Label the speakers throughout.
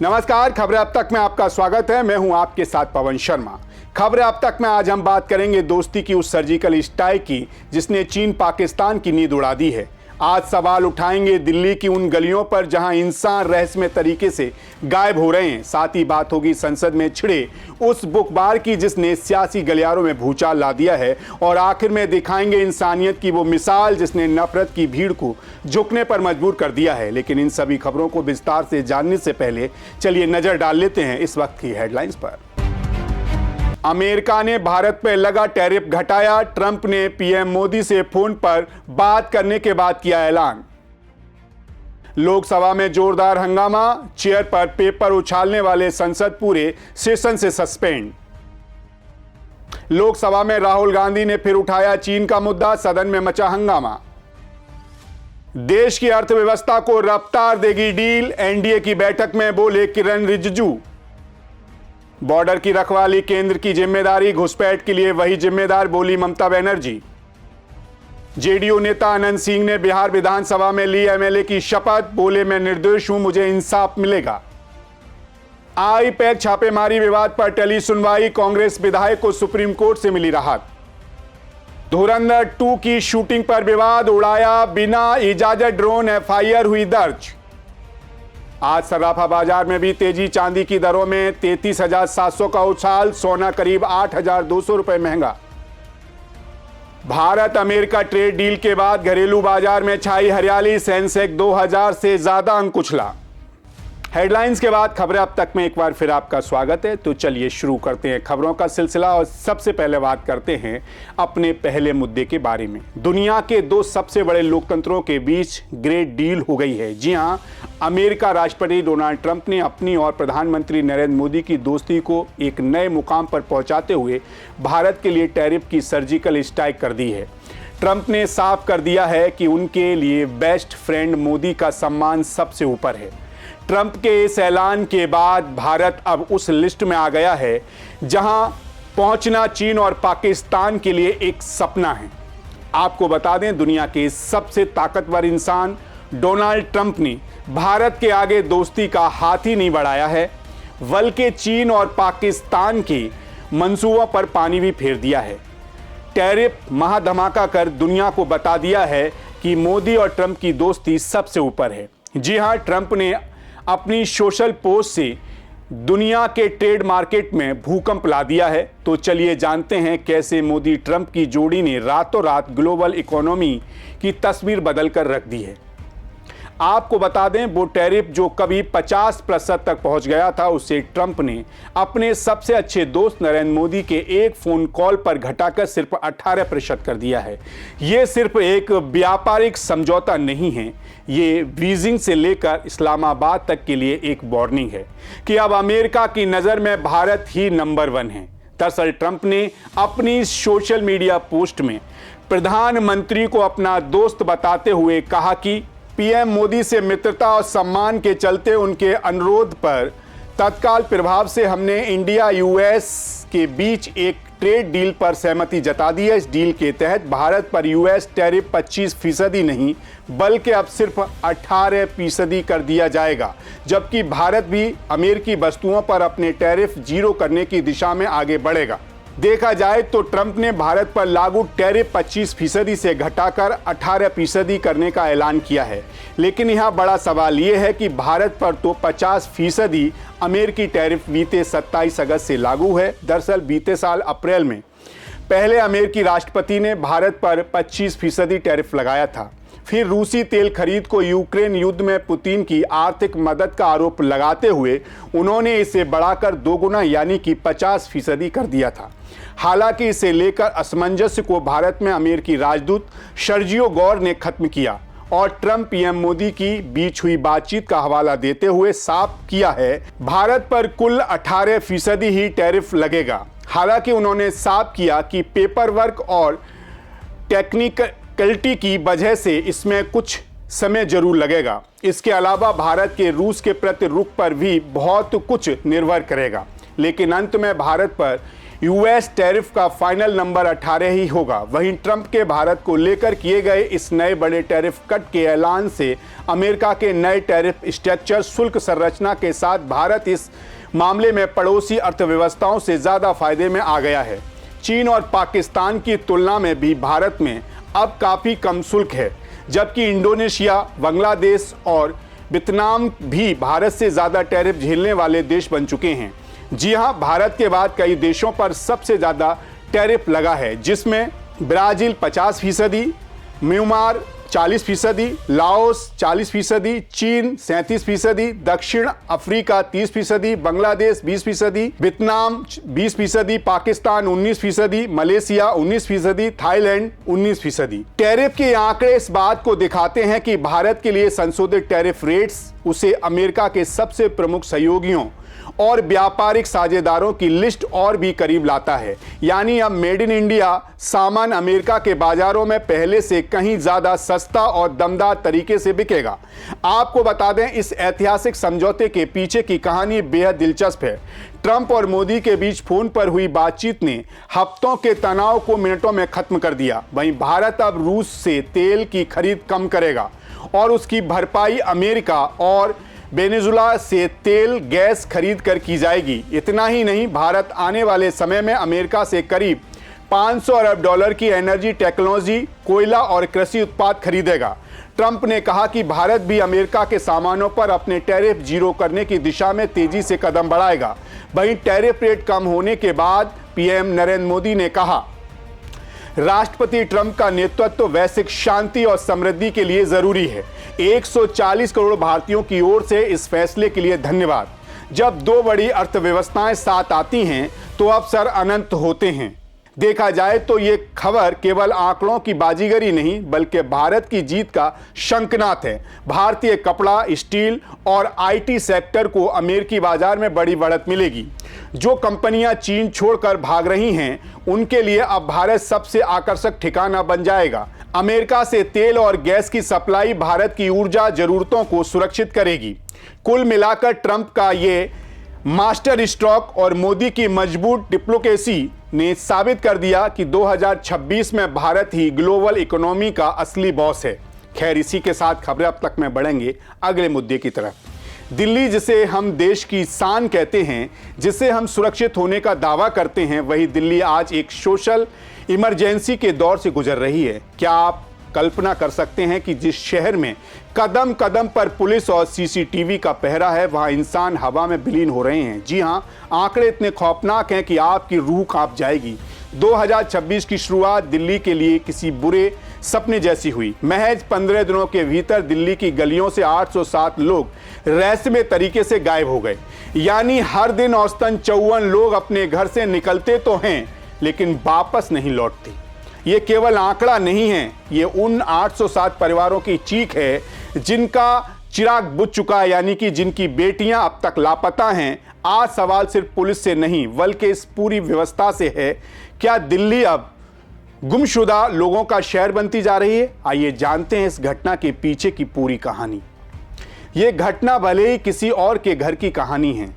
Speaker 1: नमस्कार, खबरें अब तक में आपका स्वागत है। मैं हूं आपके साथ पवन शर्मा। खबरें अब तक में आज हम बात करेंगे दोस्ती की उस सर्जिकल स्ट्राइक की जिसने चीन पाकिस्तान की नींद उड़ा दी है। आज सवाल उठाएंगे दिल्ली की उन गलियों पर जहां इंसान रहस्यमय तरीके से गायब हो रहे हैं। साथ ही बात होगी संसद में छिड़े उस बुकबार की जिसने सियासी गलियारों में भूचाल ला दिया है। और आखिर में दिखाएंगे इंसानियत की वो मिसाल जिसने नफरत की भीड़ को झुकने पर मजबूर कर दिया है। लेकिन इन सभी खबरों को विस्तार से जानने से पहले चलिए नजर डाल लेते हैं इस वक्त की हेडलाइंस पर। अमेरिका ने भारत पर लगा टैरिफ घटाया। ट्रंप ने पीएम मोदी से फोन पर बात करने के बाद किया ऐलान। लोकसभा में जोरदार हंगामा, चेयर पर पेपर उछालने वाले संसद पूरे सेशन से सस्पेंड। लोकसभा में राहुल गांधी ने फिर उठाया चीन का मुद्दा, सदन में मचा हंगामा। देश की अर्थव्यवस्था को रफ्तार देगी डील, एनडीए की बैठक में बोले किरण रिजिजू। बॉर्डर की रखवाली केंद्र की जिम्मेदारी, घुसपैठ के लिए वही जिम्मेदार, बोली ममता बनर्जी। जेडीयू नेता अनंत सिंह ने बिहार विधानसभा में ली एमएलए की शपथ, बोले मैं निर्दोष हूं, मुझे इंसाफ मिलेगा। आई पैक छापेमारी विवाद पर टली सुनवाई, कांग्रेस विधायक को सुप्रीम कोर्ट से मिली राहत। धुरंधर 2 की शूटिंग पर विवाद, उड़ाया बिना इजाजत ड्रोन, एफआईआर हुई दर्ज। आज सराफा बाजार में भी तेजी, चांदी की दरों में 33,700 का उछाल, सोना करीब 8,200 रुपए महंगा। भारत अमेरिका ट्रेड डील के बाद घरेलू बाजार में छाई हरियाली, सेंसेक्स 2000 से ज्यादा अंक उछला। हेडलाइंस के बाद खबरें अब तक में एक बार फिर आपका स्वागत है। तो चलिए शुरू करते हैं खबरों का सिलसिला और सबसे पहले बात करते हैं अपने पहले मुद्दे के बारे में। दुनिया के 2 सबसे बड़े लोकतंत्रों के बीच ग्रेट डील हो गई है। जी हां, अमेरिका राष्ट्रपति डोनाल्ड ट्रंप ने अपनी और प्रधानमंत्री नरेंद्र मोदी की दोस्ती को एक नए मुकाम पर पहुंचाते हुए भारत के लिए टैरिफ की सर्जिकल स्ट्राइक कर दी है। ट्रंप ने साफ कर दिया है कि उनके लिए बेस्ट फ्रेंड मोदी का सम्मान सबसे ऊपर है। ट्रंप के इस ऐलान के बाद भारत अब उस लिस्ट में आ गया है जहां पहुंचना चीन और पाकिस्तान के लिए एक सपना है। आपको बता दें, दुनिया के सबसे ताकतवर इंसान डोनाल्ड ट्रंप ने भारत के आगे दोस्ती का हाथ ही नहीं बढ़ाया है, बल्कि चीन और पाकिस्तान के मंसूबों पर पानी भी फेर दिया है। टैरिफ महाधमाका कर दुनिया को बता दिया है कि मोदी और ट्रंप की दोस्ती सबसे ऊपर है। जी हां, ट्रंप ने अपनी सोशल पोस्ट से दुनिया के ट्रेड मार्केट में भूकंप ला दिया है। तो चलिए जानते हैं कैसे मोदी ट्रंप की जोड़ी ने रातों रात ग्लोबल इकोनॉमी की तस्वीर बदल कर रख दी है। आपको बता दें, वो टैरिफ जो कभी 50% तक पहुंच गया था, उसे ट्रंप ने अपने सबसे अच्छे दोस्त नरेंद्र मोदी के एक फोन कॉल पर घटाकर सिर्फ 18% कर दिया है। ये सिर्फ एक व्यापारिक समझौता नहीं है, ये बीजिंग से लेकर इस्लामाबाद तक के लिए एक वार्निंग है कि अब अमेरिका की नज़र में भारत ही नंबर 1 है। दरअसल ट्रंप ने अपनी सोशल मीडिया पोस्ट में प्रधानमंत्री को अपना दोस्त बताते हुए कहा कि पीएम मोदी से मित्रता और सम्मान के चलते उनके अनुरोध पर तत्काल प्रभाव से हमने इंडिया यूएस के बीच एक ट्रेड डील पर सहमति जता दी है। इस डील के तहत भारत पर यूएस टैरिफ 25% नहीं बल्कि अब सिर्फ 18% कर दिया जाएगा, जबकि भारत भी अमेरिकी वस्तुओं पर अपने टैरिफ 0 करने की दिशा में आगे बढ़ेगा। देखा जाए तो ट्रंप ने भारत पर लागू टैरिफ 25% से घटाकर 18% करने का ऐलान किया है। लेकिन यहाँ बड़ा सवाल ये है कि भारत पर तो 50% अमेरिकी टैरिफ बीते 27 अगस्त से लागू है। दरअसल बीते साल अप्रैल में पहले अमेरिकी राष्ट्रपति ने भारत पर 25% टैरिफ लगाया था। फिर रूसी तेल खरीद को यूक्रेन युद्ध में पुतिन की आर्थिक मदद का आरोप लगाते हुए उन्होंने इसे बढ़ाकर 2 गुना यानी कि 50% कर दिया था। हालांकि इसे लेकर असमंजस को भारत में अमेरिकी राजदूत सर्जियो गौर ने खत्म किया और ट्रंप पीएम मोदी की बीच हुई बातचीत का हवाला देते हुए साफ किया है भारत पर कुल 18% ही टैरिफ लगेगा। हालांकि उन्होंने साफ किया कि पेपर वर्क और टेक्निकलिटी की वजह से इसमें कुछ समय जरूर लगेगा। इसके अलावा भारत के रूस के प्रति रुख पर भी बहुत कुछ निर्भर करेगा। लेकिन अंत में भारत पर यूएस टैरिफ का फाइनल नंबर 18 ही होगा। वहीं ट्रंप के भारत को लेकर किए गए इस नए बड़े टैरिफ कट के ऐलान से अमेरिका के नए टैरिफ स्ट्रक्चर शुल्क संरचना के साथ भारत इस मामले में पड़ोसी अर्थव्यवस्थाओं से ज़्यादा फायदे में आ गया है। चीन और पाकिस्तान की तुलना में भी भारत में अब काफ़ी कम शुल्क है, जबकि इंडोनेशिया, बांग्लादेश और वियतनाम भी भारत से ज़्यादा टैरिफ झेलने वाले देश बन चुके हैं। जी हां, भारत के बाद कई देशों पर सबसे ज़्यादा टैरिफ लगा है, जिसमें ब्राज़ील 50%, म्यांमार 40%, लाओस 40%, चीन 37%, दक्षिण Africa 30%, Bangladesh 20%, Vietnam 20%, Pakistan 19%, Malaysia 19%, Thailand 19%। Tariff के आंकड़े इस बात को दिखाते हैं कि भारत के लिए संशोधित टैरिफ रेट्स उसे अमेरिका के सबसे प्रमुख सहयोगियों और व्यापारिक साझेदारों की लिस्ट और भी करीब लाता है। यानी अब मेड इन इंडिया सामान अमेरिका के बाजारों में पहले से कहीं ज्यादा सस्ता और दमदार तरीके से बिकेगा। आपको बता दें, इस ऐतिहासिक समझौते के पीछे की कहानी बेहद दिलचस्प है। ट्रंप और मोदी के बीच फोन पर हुई बातचीत ने हफ्तों के तनाव को मिनटों में खत्म कर दिया। वहीं भारत अब रूस से तेल की खरीद कम करेगा और उसकी भरपाई अमेरिका और वेनेजुला से तेल गैस खरीद कर की जाएगी। इतना ही नहीं, भारत आने वाले समय में अमेरिका से करीब 500 अरब डॉलर की एनर्जी टेक्नोलॉजी, कोयला और कृषि उत्पाद खरीदेगा। ट्रंप ने कहा कि भारत भी अमेरिका के सामानों पर अपने टैरिफ जीरो करने की दिशा में तेजी से कदम बढ़ाएगा। वहीं टैरिफ रेट कम होने के बाद पीएम नरेंद्र मोदी ने कहा, राष्ट्रपति ट्रंप का नेतृत्व वैश्विक शांति और समृद्धि के लिए जरूरी है। 140 करोड़ भारतीयों की ओर से इस फैसले के लिए धन्यवाद। जब दो बड़ी अर्थव्यवस्थाएं साथ आती हैं तो अवसर अनंत होते हैं। देखा जाए तो ये खबर केवल आंकड़ों की बाजीगरी नहीं, बल्कि भारत की जीत का शंखनाद है। भारतीय कपड़ा, स्टील और आईटी सेक्टर को अमेरिकी बाजार में बड़ी बढ़त मिलेगी। जो कंपनियां चीन छोड़कर भाग रही हैं, उनके लिए अब भारत सबसे आकर्षक ठिकाना बन जाएगा। अमेरिका से तेल और गैस की सप्लाई भारत की ऊर्जा जरूरतों को सुरक्षित करेगी। कुल मिलाकर ट्रंप का ये मास्टर स्ट्रोक और मोदी की मजबूत डिप्लोमेसी ने साबित कर दिया कि 2026 में भारत ही ग्लोबल इकोनॉमी का असली बॉस है। खैर, इसी के साथ खबरें अब तक में बढ़ेंगे अगले मुद्दे की तरफ। दिल्ली, जिसे हम देश की शान कहते हैं, जिसे हम सुरक्षित होने का दावा करते हैं, वही दिल्ली आज एक सोशल इमरजेंसी के दौर से गुजर रही है। क्या आप कल्पना कर सकते हैं कि जिस शहर में कदम कदम पर पुलिस और सीसीटीवी का पहरा है, वहां इंसान हवा में विलीन हो रहे हैं। जी हां, आंकड़े इतने खौफनाक हैं कि आपकी रूह कांप जाएगी। 2026 की शुरुआत दिल्ली के लिए किसी बुरे सपने जैसी हुई। महज 15 दिनों के भीतर दिल्ली की गलियों से 807 लोग रहस्यमय तरीके से गायब हो गए। यानी हर दिन औसतन 54 लोग अपने घर से निकलते तो हैं, लेकिन वापस नहीं लौटते। ये केवल आंकड़ा नहीं है, ये उन 807 परिवारों की चीख है जिनका चिराग बुझ चुका है, यानी कि जिनकी बेटियां अब तक लापता हैं। आज सवाल सिर्फ पुलिस से नहीं, बल्कि इस पूरी व्यवस्था से है। क्या दिल्ली अब गुमशुदा लोगों का शहर बनती जा रही है? आइए जानते हैं इस घटना के पीछे की पूरी कहानी। ये घटना भले ही किसी और के घर की कहानी है,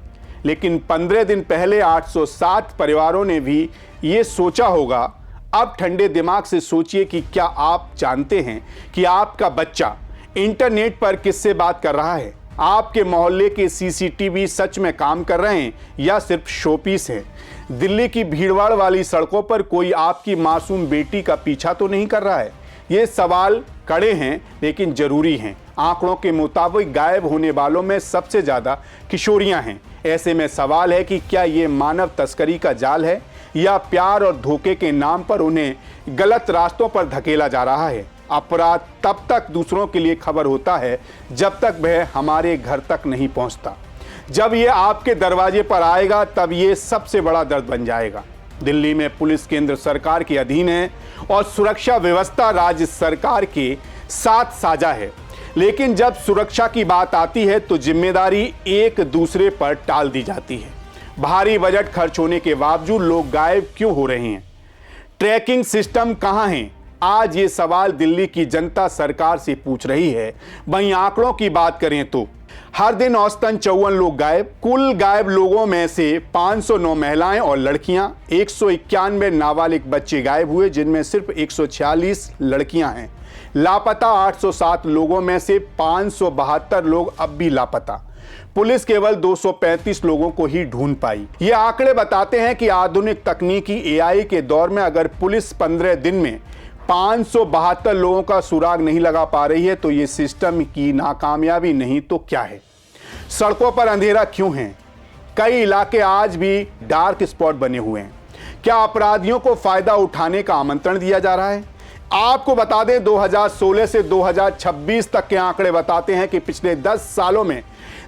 Speaker 1: लेकिन 15 दिन पहले 807 परिवारों ने भी ये सोचा होगा। अब ठंडे दिमाग से सोचिए कि क्या आप जानते हैं कि आपका बच्चा इंटरनेट पर किससे बात कर रहा है? आपके मोहल्ले के सीसीटीवी सच में काम कर रहे हैं या सिर्फ शोपीस है? दिल्ली की भीड़भाड़ वाली सड़कों पर कोई आपकी मासूम बेटी का पीछा तो नहीं कर रहा है? ये सवाल कड़े हैं लेकिन जरूरी हैं। आंकड़ों के मुताबिक गायब होने वालों में सबसे ज़्यादा किशोरियां हैं। ऐसे में सवाल है कि क्या ये मानव तस्करी का जाल है या प्यार और धोखे के नाम पर उन्हें गलत रास्तों पर धकेला जा रहा है? अपराध तब तक दूसरों के लिए खबर होता है जब तक वह हमारे घर तक नहीं पहुंचता। जब ये आपके दरवाजे पर आएगा तब ये सबसे बड़ा दर्द बन जाएगा। दिल्ली में पुलिस केंद्र सरकार के अधीन है और सुरक्षा व्यवस्था राज्य सरकार के साथ साझा है, लेकिन जब सुरक्षा की बात आती है तो जिम्मेदारी एक दूसरे पर टाल दी जाती है। भारी बजट खर्च होने के बावजूद लोग गायब क्यों हो रहे हैं? ट्रैकिंग सिस्टम कहां हैं? आज ये सवाल दिल्ली की जनता सरकार से पूछ रही है। वहीं आंकड़ों की बात करें तो हर दिन औसतन 54 लोग गायब। कुल गायब लोगों में से 509 महिलाएं और लड़कियां, 191 नाबालिग बच्चे गायब हुए, जिनमें सिर्फ 146 लड़कियां हैं। लापता 807 लोगों में से 572 लोग अब भी लापता। पुलिस केवल 235 लोगों को ही ढूंढ पाई। ये आंकड़े बताते हैं कि आधुनिक तकनीकी एआई के दौर में अगर पुलिस 15 दिन में 572 लोगों का सुराग नहीं लगा पा रही है तो ये सिस्टम की नाकामयाबी नहीं तो क्या है। सड़कों पर अंधेरा क्यों है? कई इलाके आज भी डार्क स्पॉट बने हुए हैं। क्या अपराधियों को फायदा उठाने का आमंत्रण दिया जा रहा है? आपको बता दें 2016 से 2026 तक के आंकड़े बताते हैं कि पिछले 10 सालों में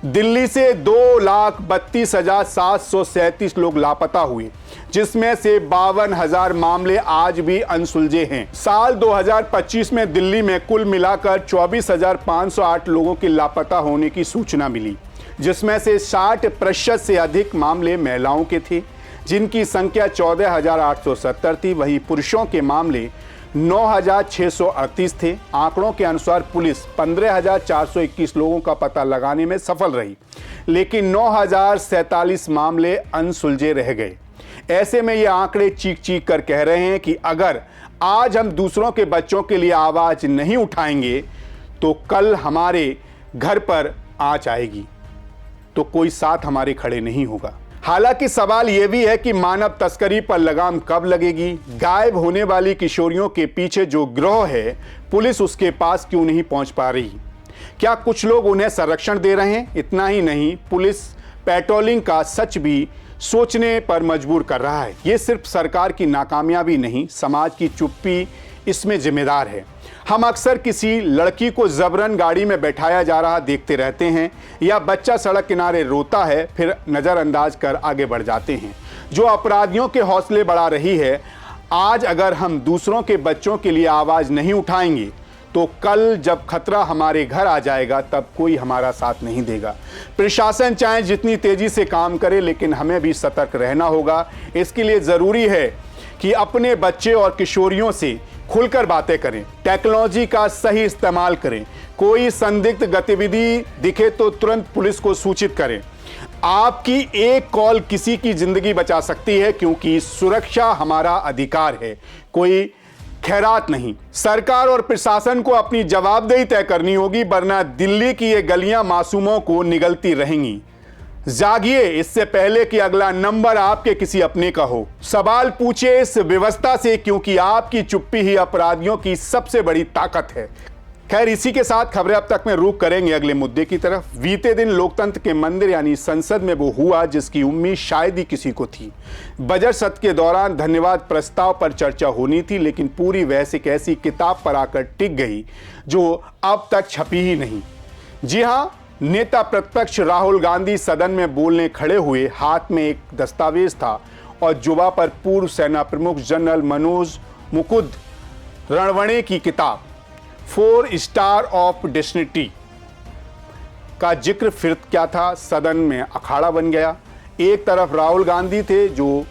Speaker 1: दिल्ली से 2,32,737 लोग लापता हुए, जिसमें से 52,000 मामले आज भी अनसुलझे हैं। साल 2025 में दिल्ली में कुल मिलाकर 24,508 लोगों के लापता होने की सूचना मिली, जिसमें से 60% से अधिक मामले महिलाओं के थे, जिनकी संख्या 14,870 थी। वहीं पुरुषों के मामले 9,638 थे। आंकड़ों के अनुसार पुलिस 15,421 लोगों का पता लगाने में सफल रही, लेकिन 9,047 मामले अनसुलझे रह गए। ऐसे में ये आंकड़े चीख चीख कर कह रहे हैं कि अगर आज हम दूसरों के बच्चों के लिए आवाज नहीं उठाएंगे तो कल हमारे घर पर आंच आएगी, तो कोई साथ हमारे खड़े नहीं होगा। हालांकि सवाल यह भी है कि मानव तस्करी पर लगाम कब लगेगी? गायब होने वाली किशोरियों के पीछे जो गिरोह है, पुलिस उसके पास क्यों नहीं पहुंच पा रही? क्या कुछ लोग उन्हें संरक्षण दे रहे हैं? इतना ही नहीं, पुलिस पेट्रोलिंग का सच भी सोचने पर मजबूर कर रहा है। ये सिर्फ सरकार की नाकामयाबी नहीं, समाज की चुप्पी इसमें जिम्मेदार है। हम अक्सर किसी लड़की को जबरन गाड़ी में बैठाया जा रहा देखते रहते हैं, या बच्चा सड़क किनारे रोता है, फिर नज़रअंदाज कर आगे बढ़ जाते हैं, जो अपराधियों के हौसले बढ़ा रही है। आज अगर हम दूसरों के बच्चों के लिए आवाज़ नहीं उठाएंगे तो कल जब खतरा हमारे घर आ जाएगा तब कोई हमारा साथ नहीं देगा। प्रशासन चाहे जितनी तेजी से काम करे, लेकिन हमें भी सतर्क रहना होगा। इसके लिए ज़रूरी है कि अपने बच्चे और किशोरियों से खुलकर बातें करें, टेक्नोलॉजी का सही इस्तेमाल करें। कोई संदिग्ध गतिविधि दिखे तो तुरंत पुलिस को सूचित करें। आपकी एक कॉल किसी की जिंदगी बचा सकती है, क्योंकि सुरक्षा हमारा अधिकार है, कोई खैरात नहीं। सरकार और प्रशासन को अपनी जवाबदेही तय करनी होगी, वरना दिल्ली की ये गलियां मासूमों को निगलती रहेंगी। जागिए, इससे पहले कि अगला नंबर आपके किसी अपने का हो। सवाल पूछिए इस व्यवस्था से, क्योंकि आपकी चुप्पी ही अपराधियों की सबसे बड़ी ताकत है। खैर, इसी के साथ खबरें अब तक में रुख करेंगे अगले मुद्दे की तरफ। बीते दिन लोकतंत्र के मंदिर यानी संसद में वो हुआ जिसकी उम्मीद शायद ही किसी को थी। बजट सत्र के दौरान धन्यवाद प्रस्ताव पर चर्चा होनी थी, लेकिन पूरी बहस एक ऐसी किताब पर आकर टिक गई जो अब तक छपी ही नहीं। जी हां, नेता प्रतिपक्ष राहुल गांधी सदन में बोलने खड़े हुए। हाथ में एक दस्तावेज था और जुबा पर पूर्व सेना प्रमुख जनरल मनोज मुकुंद रणवणे की किताब 4 स्टार ऑफ डेस्टिनी का जिक्र फिर क्या था। सदन में अखाड़ा बन गया। एक तरफ राहुल गांधी थे जो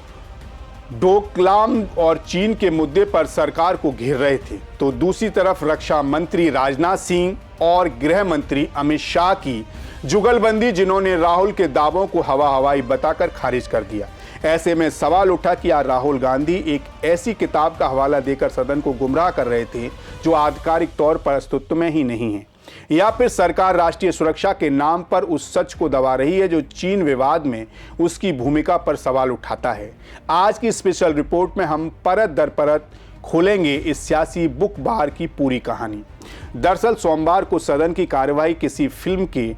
Speaker 1: डोकलाम और चीन के मुद्दे पर सरकार को घेर रहे थे, तो दूसरी तरफ रक्षा मंत्री राजनाथ सिंह और गृह मंत्री अमित शाह की जुगलबंदी, जिन्होंने राहुल के दावों को हवा हवाई बताकर खारिज कर दिया। ऐसे में सवाल उठा कि यार राहुल गांधी एक ऐसी किताब का हवाला देकर सदन को गुमराह कर रहे थे जो आधिकारिक तौर पर अस्तित्व में ही नहीं है, या फिर सरकार राष्ट्रीय सुरक्षा के नाम पर उस सच को दबा रही है जो चीन विवाद में उसकी भूमिका पर सवाल उठाता है। आज की स्पेशल रिपोर्ट में हम परत दर परत खोलेंगे इस सियासी बुक बार की पूरी कहानी। दरअसल सोमवार को सदन की कार्यवाही किसी फिल्म के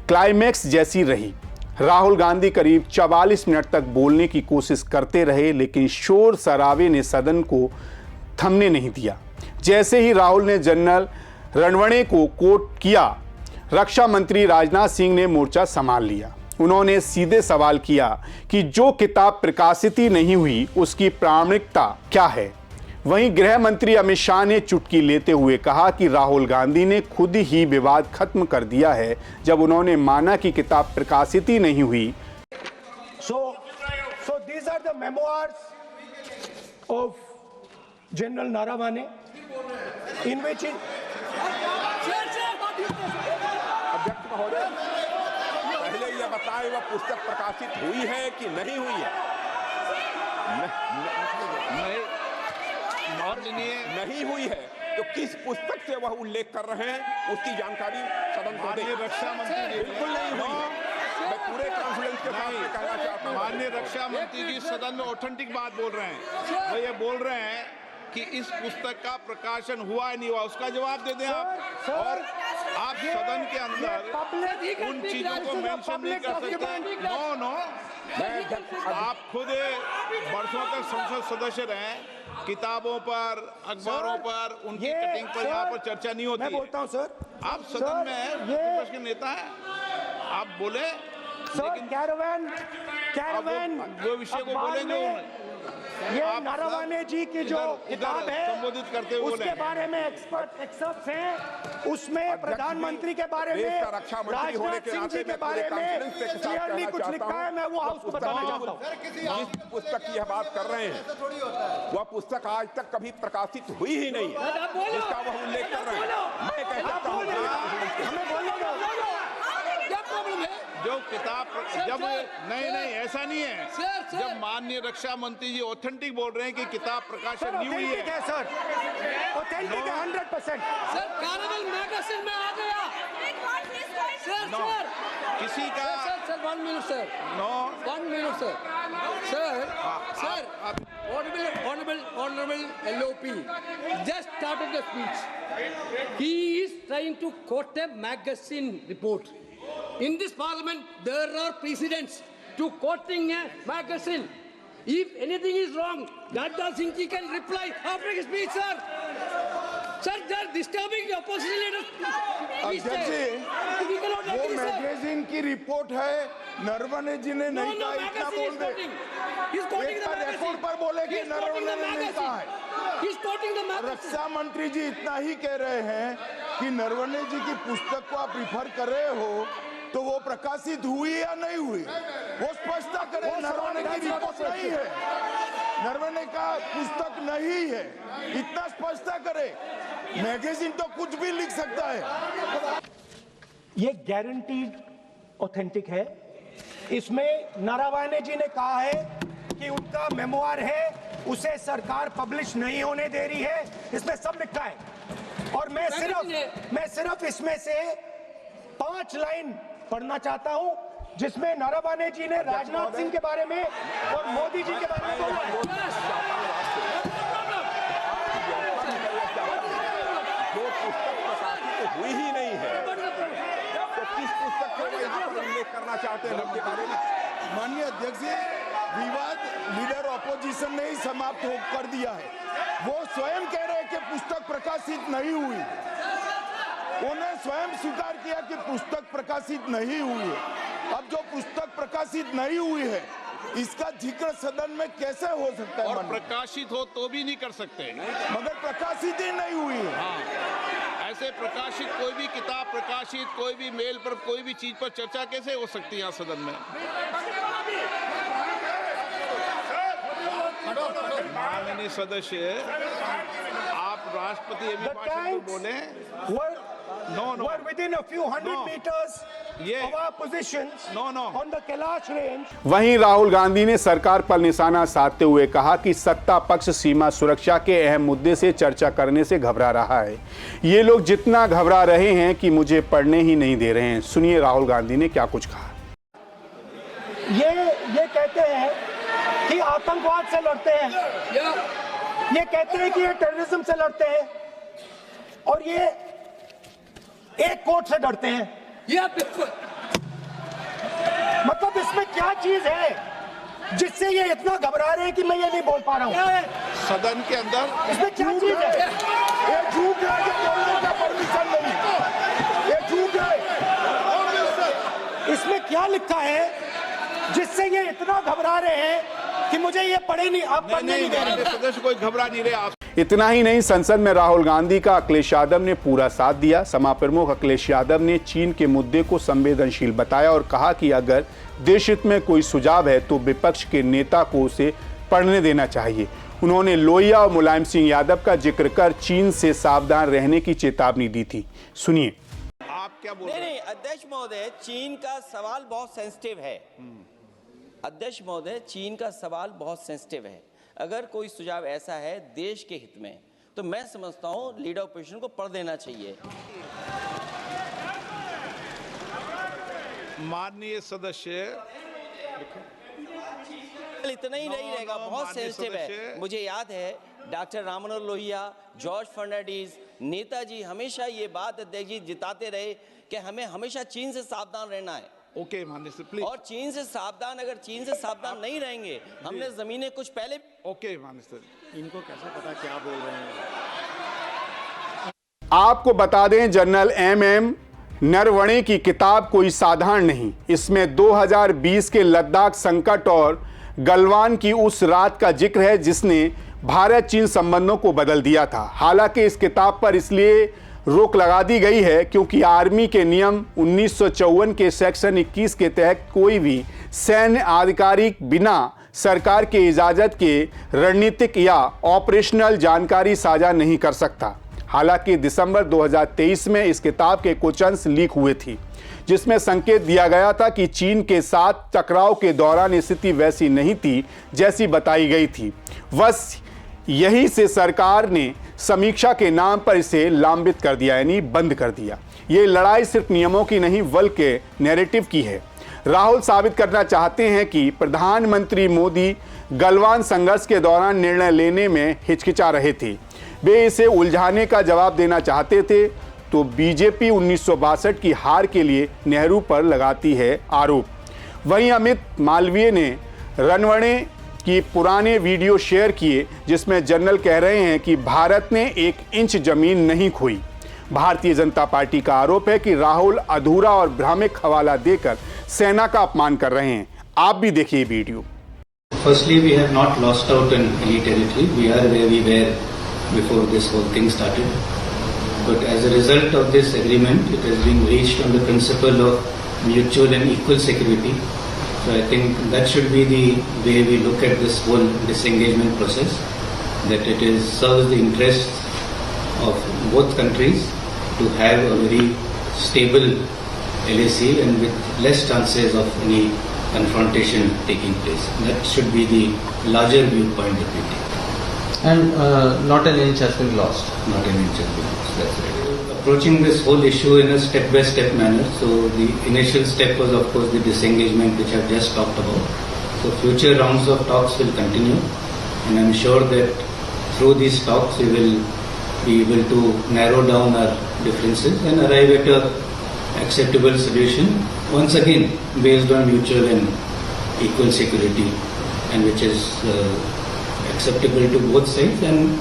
Speaker 1: क्लाइमैक्स जैसी रही। राहुल गांधी करीब 44 मिनट तक बोलने की कोशिश करते रहे, लेकिन शोर शराबे ने सदन को थमने नहीं दिया। जैसे ही राहुल ने जनरल रणवणे को कोट किया, रक्षा मंत्री राजनाथ सिंह ने मोर्चा संभाल लिया। उन्होंने सीधे सवाल किया कि जो किताब प्रकाशित ही नहीं हुई उसकी प्रामाणिकता क्या है। वहीं गृह मंत्री अमित शाह ने चुटकी लेते हुए कहा कि राहुल गांधी ने खुद ही विवाद खत्म कर दिया है जब उन्होंने माना कि किताब प्रकाशित ही नहीं हुई।
Speaker 2: So these are the memoirs of General Naravane, in which
Speaker 3: अध्यक्ष महोदय, पहले यह बताएं वह पुस्तक प्रकाशित हुई है कि नहीं हुई है? नहीं हुई है तो किस पुस्तक से वह उल्लेख कर रहे हैं उसकी जानकारी सदन को दें।
Speaker 4: रक्षा मंत्री
Speaker 3: बिल्कुल नहीं हुई है। मैं पूरे कॉन्फिडेंस के साथ कहना चाहता हूं।
Speaker 4: माननीय रक्षा मंत्री जी सदन में ऑथेंटिक बात बोल रहे हैं। वो ये बोल रहे हैं कि इस पुस्तक का प्रकाशन हुआ है नहीं हुआ, उसका जवाब दे दें आप। और आप सदन के अंदर उन चीजों को मेंशन नहीं कर सकते। नो आप खुद वर्षों तक संसद सदस्य रहे, किताबों पर, अखबारों पर, उनकी कटिंग पर यहाँ पर चर्चा नहीं होती।
Speaker 2: मैं बोलता हूँ सर,
Speaker 4: आप सदन में विपक्ष के नेता हैं, आप बोले,
Speaker 2: लेकिन कैरावैन
Speaker 4: वो विषय को बोलेंगे।
Speaker 2: ये नारावाने जी की जो किताब है
Speaker 4: संबोधित करते हुए
Speaker 2: उसके बारे में एक्सपर्ट्स हैं, उसमें प्रधानमंत्री के बारे में, राजनाथ सिंह जी के बारे में क्लियरली कुछ लिखा है। मैं वो हाउस को बताना चाहता हूँ।
Speaker 3: जिस पुस्तक की यह बात कर रहे हैं वह पुस्तक आज तक कभी प्रकाशित हुई ही नहीं है, जिसका वह उल्लेख कर रहे हैं। मैं कह सकता हूँ
Speaker 2: हमें बोलने दो।
Speaker 4: जो किताब जब नहीं ऐसा नहीं है। जब माननीय रक्षा मंत्री जी ऑथेंटिक बोल रहे हैं कि किताब प्रकाशन नहीं हुई है
Speaker 2: सर, ऑथेंटिक है 100%।
Speaker 5: सर कैरावैन मैगजीन में आ गया। सर
Speaker 4: किसी का
Speaker 5: sir 1 minute sir, 1 minute sir, sir honorable LOP just started the speech. He is trying to quote a magazine report. In this parliament, there are precedents to quoting a magazine. If anything is wrong, Radha Singh ji can reply after his speech, sir. Sir, they are disturbing the opposition leaders.
Speaker 6: अध्यक्ष जी, वो magazine की report है, नरवणे जी ने नहीं कहा, इतना बोल दे। एक बार रिकॉर्ड पर बोले कि नरवणे ने नहीं कहा है। रक्षा मंत्री जी इतना ही कह रहे हैं कि नरवणे जी की पुस्तक को आप रिफर कर रहे हो तो वो प्रकाशित हुई या नहीं हुई, वो स्पष्टता करें। नरवणे की रिपोर्ट नहीं है, नरवणे का पुस्तक नहीं है, इतना स्पष्टता करे। मैगजीन तो कुछ भी लिख सकता है।
Speaker 2: ये गारंटीड ऑथेंटिक है। इसमें नारावाने जी ने कहा है कि उनका मेमोआर है, उसे सरकार पब्लिश नहीं होने दे रही है, इसमें सब लिखा है। और मैं सिर्फ इसमें से 5 लाइन पढ़ना चाहता हूं जिसमें नारावाने जी ने राजनाथ सिंह के बारे में और मोदी जी के बारे में बोला है।
Speaker 3: जो पुस्तक प्रकाशित हुई ही नहीं है तो किस पुस्तक को यहाँ पर उल्लेख करना चाहते हैं उनके बारे में?
Speaker 6: माननीय अध्यक्ष जी, विवाद लीडर ऑपोजिशन ने ही समाप्त कर दिया है। वो स्वयं कह रहे हैं कि पुस्तक प्रकाशित नहीं हुई, उन्हें स्वयं स्वीकार किया कि पुस्तक प्रकाशित नहीं हुई है। अब जो पुस्तक प्रकाशित नहीं हुई है इसका जिक्र सदन में कैसे हो सकता है?
Speaker 4: और प्रकाशित हो तो भी नहीं कर सकते,
Speaker 6: मगर प्रकाशित ही नहीं हुई है।
Speaker 4: हाँ, ऐसे प्रकाशित कोई भी किताब प्रकाशित, कोई भी मेल पर, कोई भी चीज पर चर्चा कैसे हो सकती है यहाँ सदन में? माननीय सदस्य, आप राष्ट्रपति बोले
Speaker 2: were within a few hundred meters of our positions on the Kailash range.
Speaker 1: वहीं राहुल गांधी ने सरकार पर निशाना साधते हुए कहा कि सत्ता पक्ष सीमा सुरक्षा के अहम मुद्दे से चर्चा करने से घबरा रहा है। ये लोग जितना घबरा रहे हैं कि मुझे पढ़ने ही नहीं दे रहे हैं। सुनिए राहुल गांधी ने क्या कुछ कहा।
Speaker 2: ये कहते हैं कि आतंकवाद से लड़ते हैं, ये कहते हैं कि ये टेररिज्म से लड़ते हैं, और ये एक कोर्ट से डरते हैं। मतलब इसमें क्या चीज है जिससे ये इतना घबरा रहे हैं कि मैं ये नहीं बोल पा रहा हूँ?
Speaker 4: सदन के अंदर
Speaker 2: इसमें क्या चीज है?
Speaker 6: ये झूठ है कि बोलने का परमिशन नहीं, ये झूठ है।
Speaker 2: इसमें क्या लिखा है जिससे ये इतना घबरा रहे हैं कि मुझे ये पढ़े नहीं, आप पढ़ने नहीं दे रहे?
Speaker 4: सदस्य कोई घबरा नहीं रहे। आप
Speaker 1: इतना ही नहीं, संसद में राहुल गांधी का अखिलेश यादव ने पूरा साथ दिया। सपा प्रमुख अखिलेश यादव ने चीन के मुद्दे को संवेदनशील बताया और कहा कि अगर देश हित में कोई सुझाव है तो विपक्ष के नेता को उसे पढ़ने देना चाहिए। उन्होंने लोहिया और मुलायम सिंह यादव का जिक्र कर चीन से सावधान रहने की चेतावनी दी थी। सुनिए।
Speaker 4: आप क्या बोल रहे हैं?
Speaker 7: नहीं, अध्यक्ष महोदय, चीन का सवाल बहुत सेंसिटिव है। अध्यक्ष महोदय, चीन का सवाल बहुत सेंसिटिव है। अगर कोई सुझाव ऐसा है देश के हित में, तो मैं समझता हूं लीडर ऑपोजिशन को पढ़ देना चाहिए।
Speaker 4: माननीय सदस्य,
Speaker 7: इतना ही नहीं रहेगा, बहुत सेंसिटिव है। मुझे याद है डॉक्टर राम मनोहर लोहिया, जॉर्ज फर्नांडिस, नेताजी हमेशा ये बात अध्यक्ष जी जिताते रहे कि हमें हमेशा चीन से सावधान रहना है।
Speaker 4: ओके माननीय सर, प्लीज।
Speaker 7: और चीन से सावधान, अगर चीन से सावधान नहीं रहेंगे, हमने जमीनें कुछ पहले।
Speaker 4: ओके माननीय सर।
Speaker 8: इनको कैसे पता क्या बोल रहे हैं?
Speaker 1: आपको बता दें, जनरल MM नरवणे की किताब कोई साधारण नहीं। इसमें 2020 के लद्दाख संकट और गलवान की उस रात का जिक्र है जिसने भारत चीन संबंधों को बदल दिया था। हालांकि इस किताब पर इसलिए रोक लगा दी गई है क्योंकि आर्मी के नियम 1954 के सेक्शन 21 के तहत कोई भी सैन्य आधिकारिक बिना सरकार के इजाज़त के रणनीतिक या ऑपरेशनल जानकारी साझा नहीं कर सकता। हालांकि दिसंबर 2023 में इस किताब के कुछ अंश लीक हुए थे जिसमें संकेत दिया गया था कि चीन के साथ टकराव के दौरान स्थिति वैसी नहीं थी जैसी बताई गई थी। बस यही से सरकार ने समीक्षा के नाम पर इसे लांबित कर दिया, यानी बंद कर दिया। ये लड़ाई सिर्फ नियमों की नहीं बल्कि नैरेटिव की है। राहुल साबित करना चाहते हैं कि प्रधानमंत्री मोदी गलवान संघर्ष के दौरान निर्णय लेने में हिचकिचा रहे थे। वे इसे उलझाने का जवाब देना चाहते थे तो बीजेपी 1962 की हार के लिए नेहरू पर लगाती है आरोप। वहीं अमित मालवीय ने रणवणे की पुराने वीडियो शेयर किए जिसमें जनरल कह रहे हैं कि भारत ने 1 इंच जमीन नहीं खोई। भारतीय जनता पार्टी का आरोप है कि राहुल अधूरा और भ्रामक हवाला देकर सेना का अपमान कर रहे हैं। आप भी देखिए video.
Speaker 9: Firstly, we have not lost out in any territory. We are where we were before this whole thing started. But as a result of this agreement, it has been reached on the principle of mutual and equal security. So I think that should be the way we look at this whole disengagement process, that it serves the interests of both countries to have a very stable LAC and with less chances of any confrontation taking place. That should be the larger viewpoint that we take.
Speaker 10: And not an inch has been lost.
Speaker 9: Not an inch has been lost, that's right. Approaching this whole issue in a step-by-step manner. So the initial step was of course the disengagement which I've just talked about. So future rounds of talks will continue and I'm sure that through these talks we will be able to narrow down our differences and arrive at a acceptable solution, once again based on mutual and equal security and which is acceptable to both sides, and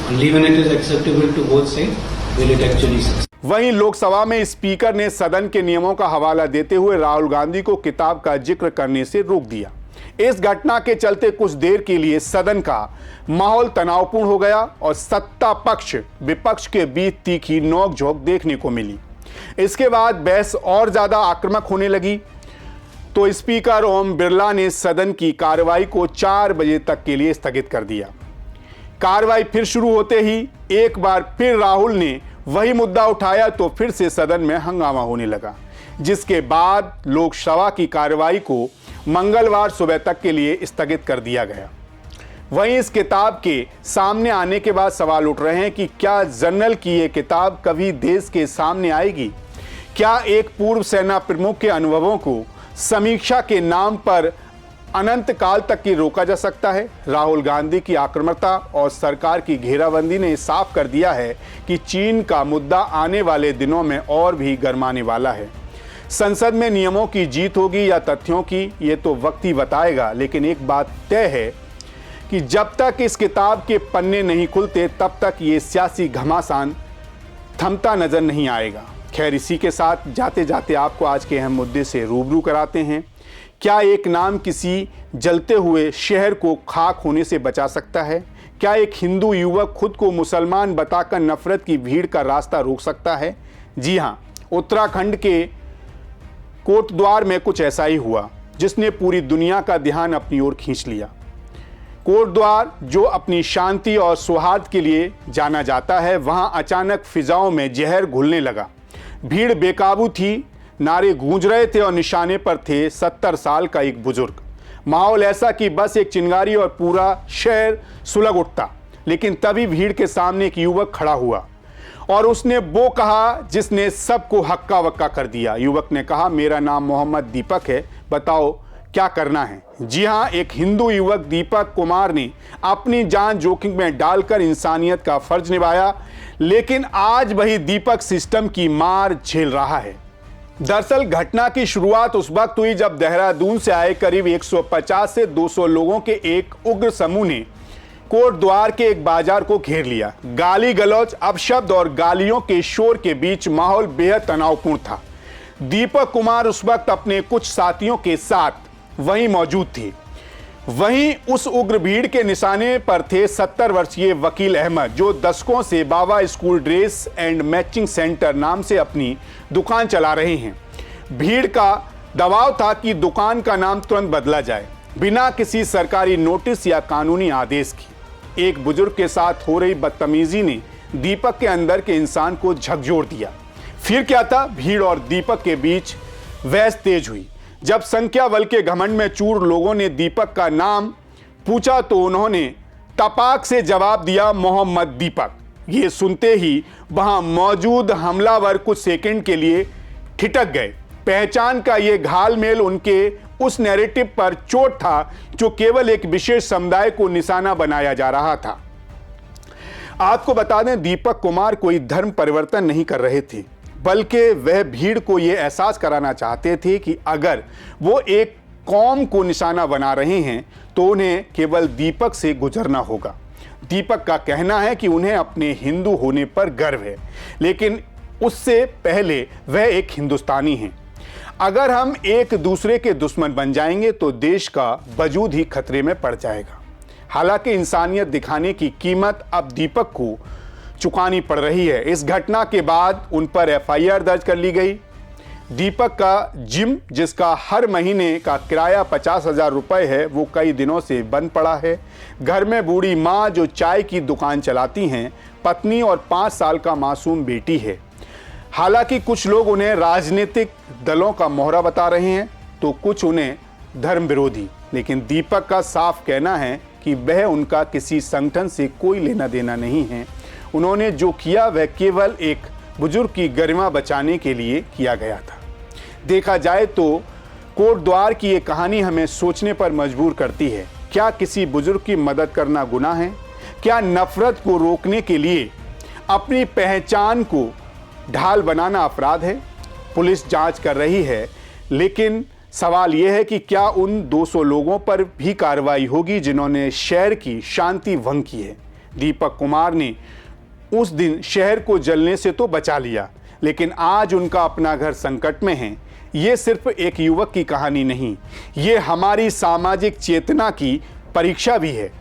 Speaker 9: only when it is acceptable to both sides will it actually succeed.
Speaker 1: वहीं लोकसभा में speaker ने सदन के नियमों का हवाला देते हुए राहुल गांधी को किताब का जिक्र करने से रोक दिया। इस घटना के चलते कुछ देर के लिए सदन का माहौल तनावपूर्ण हो गया और सत्ता पक्ष विपक्ष के बीच तीखी नोक-झोंक देखने को मिली। इसके बाद बहस और ज्यादा आक्रामक होने लगी तो स्पीकर ओम बिरला ने सदन की कार्रवाई को 4 बजे तक के लिए स्थगित कर दिया। कार्रवाई फिर शुरू होते ही एक बार फिर राहुल ने वही मुद्दा उठाया तो फिर से सदन में हंगामा होने लगा, जिसके बाद लोकसभा की कार्रवाई को मंगलवार सुबह तक के लिए स्थगित कर दिया गया। वहीं इस किताब के सामने आने के बाद सवाल उठ रहे हैं कि क्या जनरल की ये किताब कभी देश के सामने आएगी? क्या एक पूर्व सेना प्रमुख के अनुभवों को समीक्षा के नाम पर अनंत काल तक की रोका जा सकता है? राहुल गांधी की आक्रामकता और सरकार की घेराबंदी ने साफ कर दिया है कि चीन का मुद्दा आने वाले दिनों में और भी गरमाने वाला है। संसद में नियमों की जीत होगी या तथ्यों की, ये तो वक्त ही बताएगा, लेकिन एक बात तय है कि जब तक इस किताब के पन्ने नहीं खुलते तब तक ये सियासी घमासान थमता नजर नहीं आएगा। खैर, इसी के साथ जाते जाते आपको आज के अहम मुद्दे से रूबरू कराते हैं। क्या एक नाम किसी जलते हुए शहर को खाक होने से बचा सकता है? क्या एक हिंदू युवक खुद को मुसलमान बताकर नफरत की भीड़ का रास्ता रोक सकता है? जी हां, उत्तराखंड के कोटद्वार में कुछ ऐसा ही हुआ जिसने पूरी दुनिया का ध्यान अपनी ओर खींच लिया। कोटद्वार, जो अपनी शांति और सौहार्द के लिए जाना जाता है, वहां अचानक फिजाओं में जहर घुलने लगा। भीड़ बेकाबू थी, नारे गूंज रहे थे और निशाने पर थे 70 साल का एक बुजुर्ग। माहौल ऐसा कि बस एक चिंगारी और पूरा शहर सुलग उठता। लेकिन तभी भीड़ के सामने एक युवक खड़ा हुआ और उसने वो कहा जिसने सबको हक्का वक्का कर दिया। युवक ने कहा, मेरा नाम मोहम्मद दीपक है, बताओ क्या करना है। जी हां, एक हिंदू युवक दीपक कुमार ने अपनी जान जोखिम में डालकर इंसानियत का फर्ज निभाया। लेकिन आज वही दीपक सिस्टम की मार झेल रहा है। दरअसल घटना की शुरुआत उस वक्त हुई जब देहरादून से आए करीब 150 से 200 लोगों के एक उग्र समूह ने कोटद्वार के एक बाजार को घेर लिया। गाली गलौज, अपशब्द और गालियों के शोर के बीच माहौल बेहद तनावपूर्ण था। दीपक कुमार उस वक्त अपने कुछ साथियों के साथ वहीं मौजूद थे। वहीं उस उग्र भीड़ के निशाने पर थे 70 वर्षीय वकील अहमद, जो दशकों से Baba school dress and matching centre नाम से अपनी दुकान चला रहे हैं। भीड़ का दबाव था कि दुकान का नाम तुरंत बदला जाए, बिना किसी सरकारी नोटिस या कानूनी आदेश की। एक बुजुर्ग के साथ हो रही बदतमीजी ने दीपक के अंदर के इंसान को झकझोर दिया। फिर क्या था, भीड़ और दीपक के बीच बहस तेज हुई। जब संख्या बल के घमंड में चूर लोगों ने दीपक का नाम पूछा तो उन्होंने तपाक से जवाब दिया, मोहम्मद दीपक। ये सुनते ही वहां मौजूद हमलावर कुछ सेकंड के लिए ठिठक गए। पहचान का ये घालमेल उनके उस नैरेटिव पर चोट था जो केवल एक विशेष समुदाय को निशाना बनाया जा रहा था। आपको बता दें, दीपक कुमार कोई धर्म परिवर्तन नहीं कर रहे थे, बल्कि वह भीड़ को यह एहसास कराना चाहते थे कि अगर वो एक कौम को निशाना बना रहे हैं तो उन्हें केवल दीपक से गुजरना होगा। दीपक का कहना है कि उन्हें अपने हिंदू होने पर गर्व है, लेकिन उससे पहले वह एक हिंदुस्तानी हैं। अगर हम एक दूसरे के दुश्मन बन जाएंगे तो देश का वजूद ही खतरे में पड़ जाएगा। हालांकि इंसानियत दिखाने की कीमत अब दीपक को चुकानी पड़ रही है। इस घटना के बाद उन पर एफआईआर दर्ज कर ली गई। दीपक का जिम, जिसका हर महीने का किराया 50,000 रुपये है, वो कई दिनों से बंद पड़ा है। घर में बूढ़ी माँ जो चाय की दुकान चलाती हैं, पत्नी और 5 साल का मासूम बेटी है। हालांकि कुछ लोग उन्हें राजनीतिक दलों का मोहरा बता रहे हैं तो कुछ उन्हें धर्म विरोधी, लेकिन दीपक का साफ कहना है कि वह उनका किसी संगठन से कोई लेना देना नहीं है। उन्होंने जो किया वह केवल एक बुजुर्ग की गरिमा बचाने के लिए किया गया था। देखा जाए तो कोटद्वार की ये कहानी हमें सोचने पर मजबूर करती है। क्या किसी बुजुर्ग की मदद करना गुनाह है? क्या नफरत को रोकने के लिए अपनी पहचान को ढाल बनाना अपराध है? पुलिस जांच कर रही है, लेकिन सवाल यह है कि क्या उन 200 लोगों पर भी कार्रवाई होगी जिन्होंने शहर की शांति भंग की है? दीपक कुमार ने उस दिन शहर को जलने से तो बचा लिया, लेकिन आज उनका अपना घर संकट में है। ये सिर्फ एक युवक की कहानी नहीं, ये हमारी सामाजिक चेतना की परीक्षा भी है।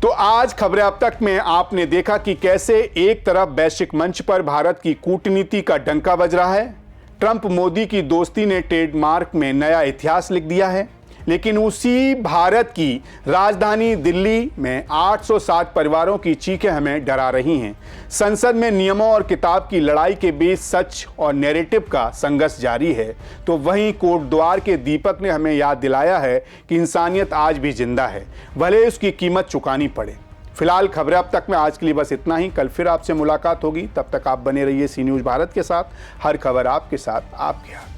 Speaker 1: तो आज खबरें अब तक में आपने देखा कि कैसे एक तरफ वैश्विक मंच पर भारत की कूटनीति का डंका बज रहा है। ट्रंप मोदी की दोस्ती ने ट्रेडमार्क में नया इतिहास लिख दिया है, लेकिन उसी भारत की राजधानी दिल्ली में 860 परिवारों की चीखें हमें डरा रही हैं। संसद में नियमों और किताब की लड़ाई के बीच सच और नैरेटिव का संघर्ष जारी है, तो वहीं कोटद्वार के दीपक ने हमें याद दिलाया है कि इंसानियत आज भी जिंदा है, भले उसकी कीमत चुकानी पड़े। फिलहाल खबरें अब तक में आज के लिए बस इतना ही। कल फिर आपसे मुलाकात होगी, तब तक आप बने रहिए सी न्यूज़ भारत के साथ। हर खबर आपके साथ, आपके हाथ।